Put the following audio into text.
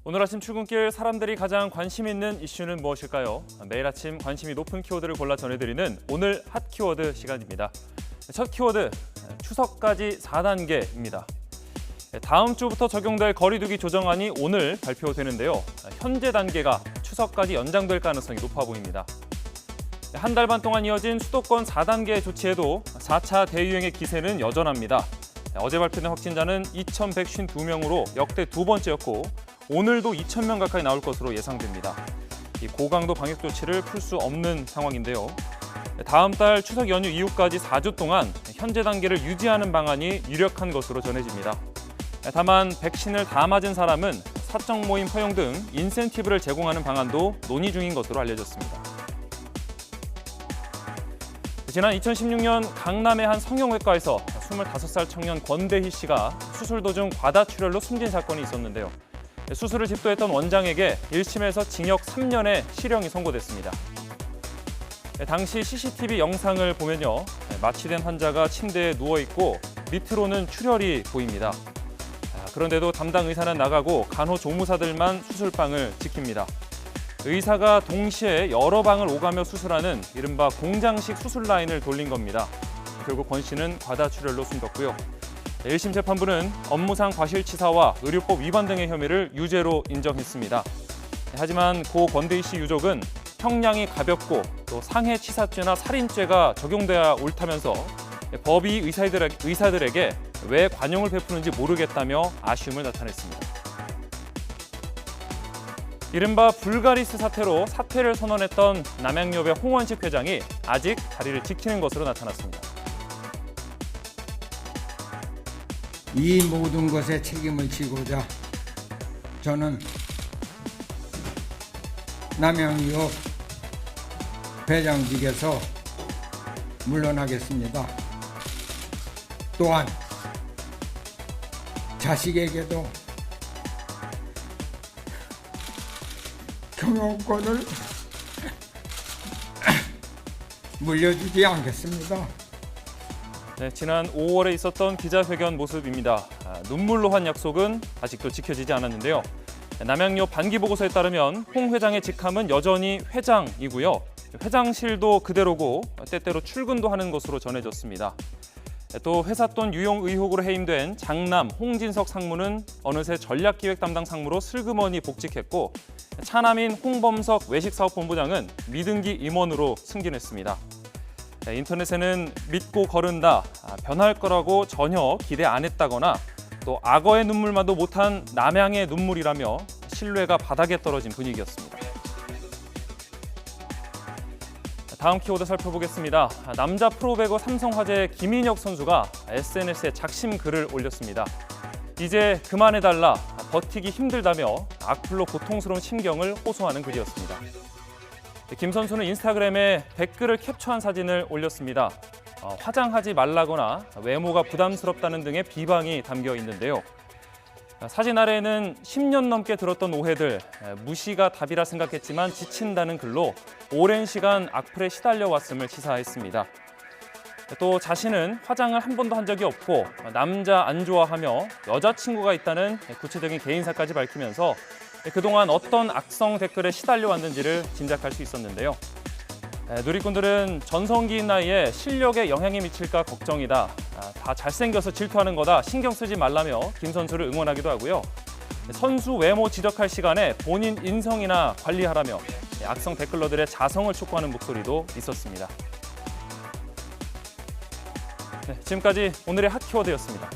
오늘 아침 출근길 사람들이 가장 관심 있는 이슈는 무엇일까요? 매일 아침 관심이 높은 키워드를 골라 전해드리는 오늘 핫 키워드 시간입니다. 첫 키워드, 추석까지 4단계입니다. 다음 주부터 적용될 거리두기 조정안이 오늘 발표되는데요. 현재 단계가 추석까지 연장될 가능성이 높아 보입니다. 한 달 반 동안 이어진 수도권 4단계 조치에도 4차 대유행의 기세는 여전합니다. 어제 발표된 확진자는 2,152명으로 역대 두 번째였고 오늘도 2,000명 가까이 나올 것으로 예상됩니다. 이 고강도 방역 조치를 풀 수 없는 상황인데요. 다음 달 추석 연휴 이후까지 4주 동안 현재 단계를 유지하는 방안이 유력한 것으로 전해집니다. 다만 백신을 다 맞은 사람은 사적 모임 허용 등 인센티브를 제공하는 방안도 논의 중인 것으로 알려졌습니다. 지난 2016년 강남의 한 성형외과에서 25살 청년 권대희 씨가 수술 도중 과다출혈로 숨진 사건이 있었는데요. 수술을 집도했던 원장에게 1심에서 징역 3년의 실형이 선고됐습니다. 당시 CCTV 영상을 보면요. 마취된 환자가 침대에 누워있고 밑으로는 출혈이 보입니다. 그런데도 담당 의사는 나가고 간호조무사들만 수술방을 지킵니다. 의사가 동시에 여러 방을 오가며 수술하는 이른바 공장식 수술 라인을 돌린 겁니다. 결국 권 씨는 과다출혈로 숨졌고요. 1심 재판부는 업무상 과실치사와 의료법 위반 등의 혐의를 유죄로 인정했습니다. 하지만 고 권대희 씨 유족은 형량이 가볍고 또 상해치사죄나 살인죄가 적용돼야 옳다면서 법이 의사들에게 왜 관용을 베푸는지 모르겠다며 아쉬움을 나타냈습니다. 이른바 불가리스 사태로 사퇴를 선언했던 남양유업의 홍원식 회장이 아직 자리를 지키는 것으로 나타났습니다. 이 모든 것에 책임을 지고자 저는 남양유업 회장직에서 물러나겠습니다. 또한 자식에게도 경영권을 물려주지 않겠습니다. 네, 지난 5월에 있었던 기자회견 모습입니다. 눈물로 한 약속은 아직도 지켜지지 않았는데요. 남양유업 반기보고서에 따르면 홍 회장의 직함은 여전히 회장이고요. 회장실도 그대로고 때때로 출근도 하는 것으로 전해졌습니다. 또 회사 돈 유용 의혹으로 해임된 장남 홍진석 상무는 어느새 전략기획 담당 상무로 슬그머니 복직했고 차남인 홍범석 외식사업본부장은 미등기 임원으로 승진했습니다. 인터넷에는 믿고 거른다, 변할 거라고 전혀 기대 안 했다거나 또 악어의 눈물만도 못한 남양의 눈물이라며 신뢰가 바닥에 떨어진 분위기였습니다. 다음 키워드 살펴보겠습니다. 남자 프로배구 삼성화재의 김인혁 선수가 SNS에 작심 글을 올렸습니다. 이제 그만해달라, 버티기 힘들다며 악플로 고통스러운 심경을 호소하는 글이었습니다. 김 선수는 인스타그램에 댓글을 캡처한 사진을 올렸습니다. 화장하지 말라거나 외모가 부담스럽다는 등의 비방이 담겨 있는데요. 사진 아래에는 10년 넘게 들었던 오해들, 무시가 답이라 생각했지만 지친다는 글로 오랜 시간 악플에 시달려 왔음을 시사했습니다. 또 자신은 화장을 한 번도 한 적이 없고 남자 안 좋아하며 여자친구가 있다는 구체적인 개인사까지 밝히면서 그동안 어떤 악성 댓글에 시달려 왔는지를 짐작할 수 있었는데요. 누리꾼들은 전성기인 나이에 실력에 영향이 미칠까 걱정이다. 다 잘생겨서 질투하는 거다. 신경 쓰지 말라며 김 선수를 응원하기도 하고요. 선수 외모 지적할 시간에 본인 인성이나 관리하라며 악성 댓글러들의 자성을 촉구하는 목소리도 있었습니다. 지금까지 오늘의 핫 키워드였습니다.